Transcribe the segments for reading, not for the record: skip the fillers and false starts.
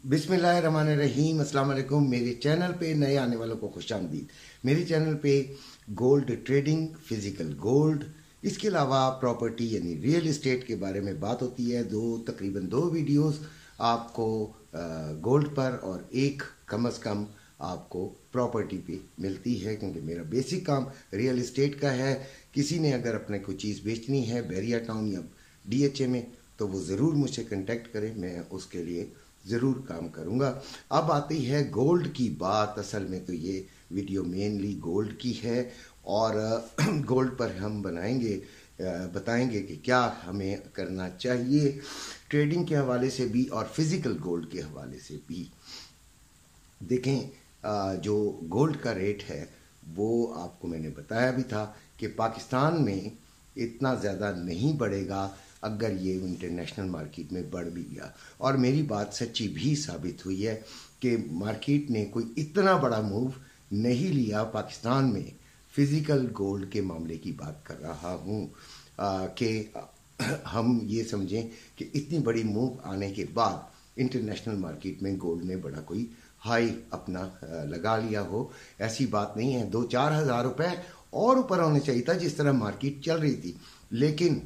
बिस्मिल्लाहिर्रहमानिर्रहीम, अस्सलाम वालेकुम। मेरे चैनल पे नए आने वालों को खुशामदीद। मेरे चैनल पे गोल्ड ट्रेडिंग, फिजिकल गोल्ड, इसके अलावा प्रॉपर्टी यानी रियल इस्टेट के बारे में बात होती है। तकरीबन दो वीडियोस आपको गोल्ड पर और एक कम से कम आपको प्रॉपर्टी पे मिलती है, क्योंकि मेरा बेसिक काम रियल इस्टेट का है। किसी ने अगर अपने कोई चीज़ बेचनी है बैरिया टाउन या DHA में, तो वो ज़रूर मुझसे कांटेक्ट करें, मैं उसके लिए ज़रूर काम करूँगा। अब आती है गोल्ड की बात। असल में तो ये वीडियो मेनली गोल्ड की है और गोल्ड पर हम बताएंगे कि क्या हमें करना चाहिए ट्रेडिंग के हवाले से भी और फिज़िकल गोल्ड के हवाले से भी। देखें, जो गोल्ड का रेट है वो आपको मैंने बताया भी था कि पाकिस्तान में इतना ज़्यादा नहीं बढ़ेगा अगर ये इंटरनेशनल मार्केट में बढ़ भी गया। और मेरी बात सच्ची भी साबित हुई है कि मार्केट ने कोई इतना बड़ा मूव नहीं लिया। पाकिस्तान में फिज़िकल गोल्ड के मामले की बात कर रहा हूँ कि हम ये समझें कि इतनी बड़ी मूव आने के बाद इंटरनेशनल मार्केट में गोल्ड ने बड़ा कोई हाई अपना लगा लिया हो, ऐसी बात नहीं है। 2-4 हज़ार रुपये और ऊपर होने चाहिए था जिस तरह मार्केट चल रही थी, लेकिन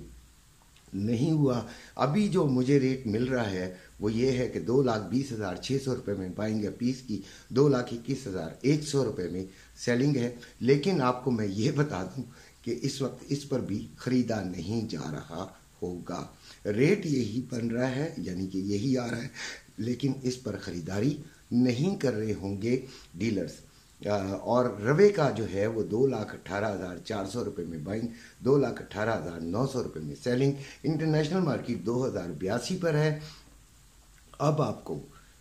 नहीं हुआ। अभी जो मुझे रेट मिल रहा है वो ये है कि 2,20,600 रुपये में बाइंग है पीस की, 2,21,100 रुपये में सेलिंग है। लेकिन आपको मैं ये बता दूं कि इस वक्त इस पर भी ख़रीदा नहीं जा रहा होगा। रेट यही बन रहा है, यानी कि यही आ रहा है, लेकिन इस पर ख़रीदारी नहीं कर रहे होंगे डीलर्स। और रवे का जो है वो 2,18,400 रुपये में बाइंग, 2,18,900 रुपये में सेलिंग। इंटरनेशनल मार्केट 2,082 पर है। अब आपको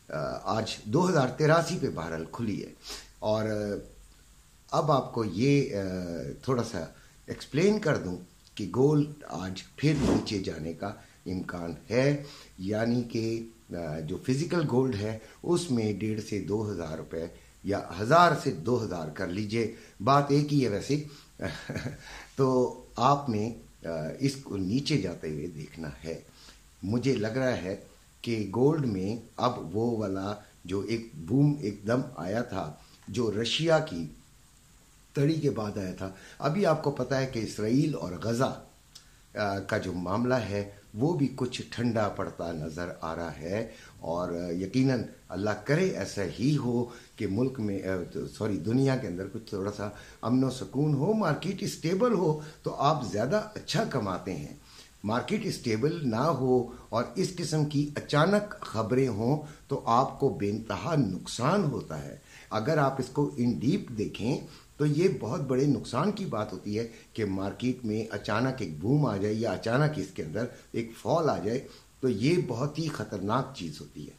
आज 2,083 पे बहरहाल खुली है। और अब आपको ये थोड़ा सा एक्सप्लेन कर दूं कि गोल्ड आज फिर नीचे जाने का इम्कान है, यानी कि जो फिज़िकल गोल्ड है उसमें 1,500 से 2,000 रुपये या 1,000 से 2,000 कर लीजिए, बात एक ही है वैसे। तो आपने इसको नीचे जाते हुए देखना है। मुझे लग रहा है कि गोल्ड में अब वो वाला जो एक बूम एकदम आया था, जो रशिया की तड़ी के बाद आया था। अभी आपको पता है कि इसराइल और गज़ा का जो मामला है वो भी कुछ ठंडा पड़ता नज़र आ रहा है। और यकीनन अल्लाह करे ऐसा ही हो कि मुल्क में दुनिया के अंदर कुछ थोड़ा सा अमन व सुकून हो, मार्केट स्टेबल हो, तो आप ज़्यादा अच्छा कमाते हैं। मार्केट स्टेबल ना हो और इस किस्म की अचानक खबरें हों तो आपको बेइंतहा नुकसान होता है। अगर आप इसको इन डीप देखें तो ये बहुत बड़े नुकसान की बात होती है कि मार्केट में अचानक एक बूम आ जाए या अचानक इसके अंदर एक फॉल आ जाए, तो ये बहुत ही ख़तरनाक चीज़ होती है।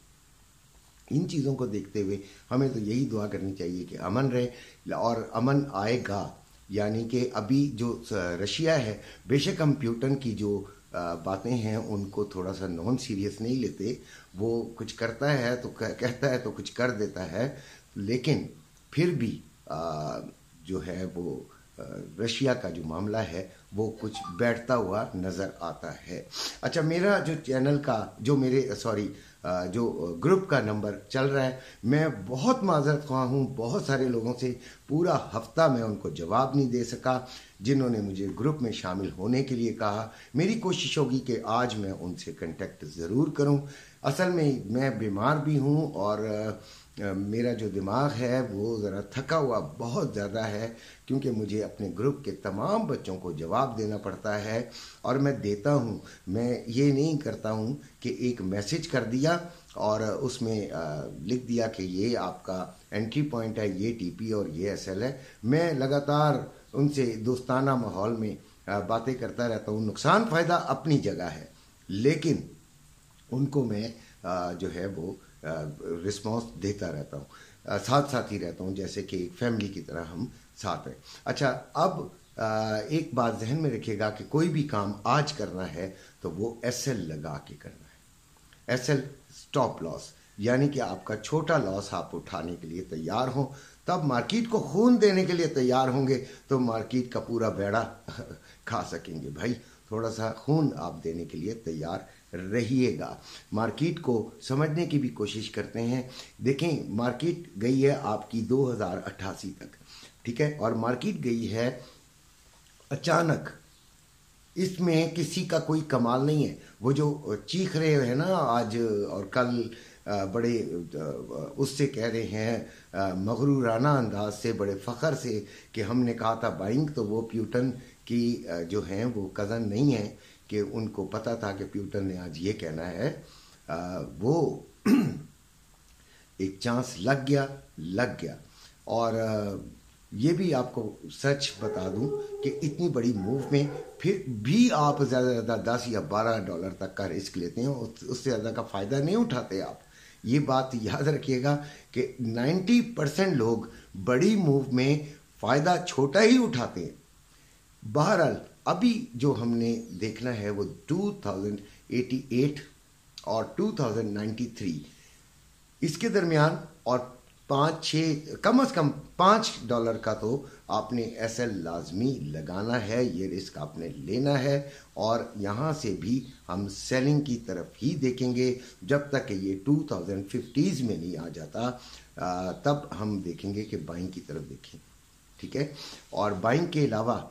इन चीज़ों को देखते हुए हमें तो यही दुआ करनी चाहिए कि अमन रहे, और अमन आएगा। यानी कि अभी जो रशिया है, बेशक हम प्यूटन की जो बातें हैं उनको थोड़ा सा नॉन सीरियस नहीं लेते, वो कुछ करता है तो कहता है तो कुछ कर देता है, लेकिन फिर भी जो है वो रशिया का जो मामला है वो कुछ बैठता हुआ नज़र आता है। अच्छा, मेरा जो चैनल का जो ग्रुप का नंबर चल रहा है, मैं बहुत माज़रत ख्वाह हूँ। बहुत सारे लोगों से पूरा हफ्ता मैं उनको जवाब नहीं दे सका जिन्होंने मुझे ग्रुप में शामिल होने के लिए कहा। मेरी कोशिश होगी कि आज मैं उनसे कांटेक्ट ज़रूर करूँ। असल में मैं बीमार भी हूँ और मेरा जो दिमाग है वो ज़रा थका हुआ बहुत ज़्यादा है, क्योंकि मुझे अपने ग्रुप के तमाम बच्चों को जवाब देना पड़ता है। और मैं देता हूँ, मैं ये नहीं करता हूँ कि एक मैसेज कर दिया और उसमें लिख दिया कि ये आपका एंट्री पॉइंट है, ये TP और ये SL है। मैं लगातार उनसे दोस्ताना माहौल में बातें करता रहता हूँ। नुकसान फ़ायदा अपनी जगह है, लेकिन उनको मैं जो है वो रिस्पॉन्स देता रहता हूँ, साथ साथ ही रहता हूँ, जैसे कि एक फैमिली की तरह हम साथ हैं। अच्छा, अब एक बात जहन में रखिएगा कि कोई भी काम आज करना है तो वो SL लगा के करना है। SL स्टॉप लॉस, यानी कि आपका छोटा लॉस आप उठाने के लिए तैयार हों, तब मार्केट को खून देने के लिए तैयार होंगे तो मार्केट का पूरा बेड़ा खा सकेंगे। भाई, थोड़ा सा खून आप देने के लिए तैयार रहिएगा, मार्केट को समझने की भी कोशिश करते हैं। देखें, मार्केट गई है आपकी 2088 तक, ठीक है, और मार्केट गई है अचानक, इसमें किसी का कोई कमाल नहीं है। वो जो चीख रहे हैं ना आज और कल, बड़े उससे कह रहे हैं मगरूराना अंदाज से, बड़े फ़ख्र से कि हमने कहा था बाइंग, तो वो प्यूटन की जो हैं वो कज़न नहीं है कि उनको पता था कि प्यूटन ने आज ये कहना है। वो एक चांस लग गया। और ये भी आपको सच बता दूं कि इतनी बड़ी मूव में फिर भी आप ज़्यादा से ज़्यादा $10 या $12 तक का रिस्क लेते हैं, उससे ज़्यादा का फ़ायदा नहीं उठाते आप। ये बात याद रखिएगा कि 90% लोग बड़ी मूव में फ़ायदा छोटा ही उठाते हैं। बहरहाल अभी जो हमने देखना है वो 2088 और 2093 इसके दरमियान, और 5-6 कम से कम $5 का तो आपने एसएल लाजमी लगाना है, ये रिस्क आपने लेना है। और यहाँ से भी हम सेलिंग की तरफ ही देखेंगे जब तक कि ये 2050s में नहीं आ जाता, तब हम देखेंगे कि बाइंग की तरफ देखें, ठीक है। और बाइंग के अलावा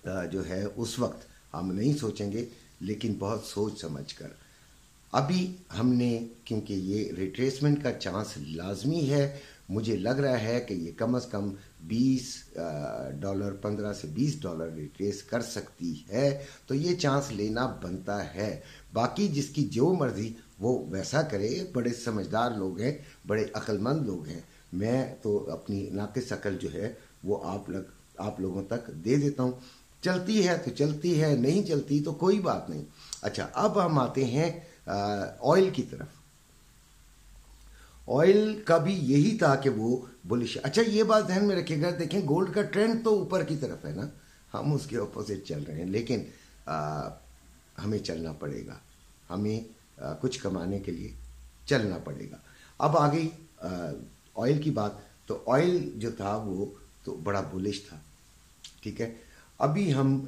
जो है उस वक्त हम नहीं सोचेंगे, लेकिन बहुत सोच समझ कर। अभी हमने, क्योंकि ये रिट्रेसमेंट का चांस लाजमी है, मुझे लग रहा है कि ये कम से कम $20, $15 से $20 रिट्रेस कर सकती है, तो ये चांस लेना बनता है। बाकी जिसकी जो मर्जी वो वैसा करे, बड़े समझदार लोग हैं, बड़े अक्लमंद लोग हैं। मैं तो अपनी नाकिस अकल जो है वो आप लोगों तक दे देता हूँ। चलती है तो चलती है, नहीं चलती तो कोई बात नहीं। अच्छा, अब हम आते हैं ऑयल की तरफ। ऑयल का भी यही था कि वो बुलिश। अच्छा, ये बात ध्यान में रखिएगा, देखें गोल्ड का ट्रेंड तो ऊपर की तरफ है ना, हम उसके ऑपोजिट चल रहे हैं, लेकिन हमें चलना पड़ेगा, हमें कुछ कमाने के लिए चलना पड़ेगा। अब आ गई ऑयल की बात, तो ऑयल जो था वो तो बड़ा बुलिश था, ठीक है। अभी हम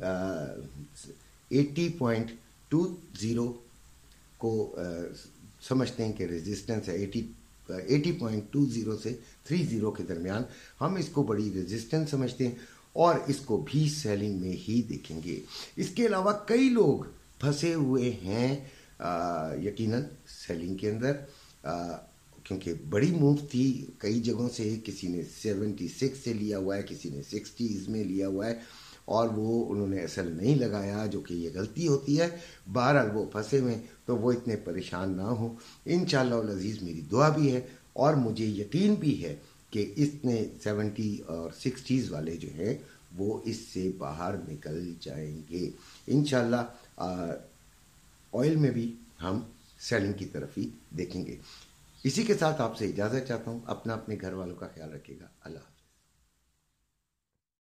80.20 को समझते हैं कि रेजिस्टेंस है। 80.20 से 30 के दरमियान हम इसको बड़ी रेजिस्टेंस समझते हैं, और इसको भी सेलिंग में ही देखेंगे। इसके अलावा कई लोग फंसे हुए हैं यकीनन सेलिंग के अंदर, क्योंकि बड़ी मूव थी कई जगहों से। किसी ने 76 से लिया हुआ है, किसी ने 60s में लिया हुआ है, और वो उन्होंने एसएल नहीं लगाया, जो कि ये गलती होती है। बहरहाल वो फंसे हुए, तो वो इतने परेशान ना हो। इंशाअल्लाह अज़ीज़ मेरी दुआ भी है, और मुझे यकीन भी है कि इतने 70 और 60s वाले जो हैं वो इससे बाहर निकल जाएंगे इंशाअल्लाह। ऑयल में भी हम सेलिंग की तरफ ही देखेंगे। इसी के साथ आपसे इजाज़त चाहता हूँ। अपना अपने घर वालों का ख्याल रखिएगा। अल्लाह।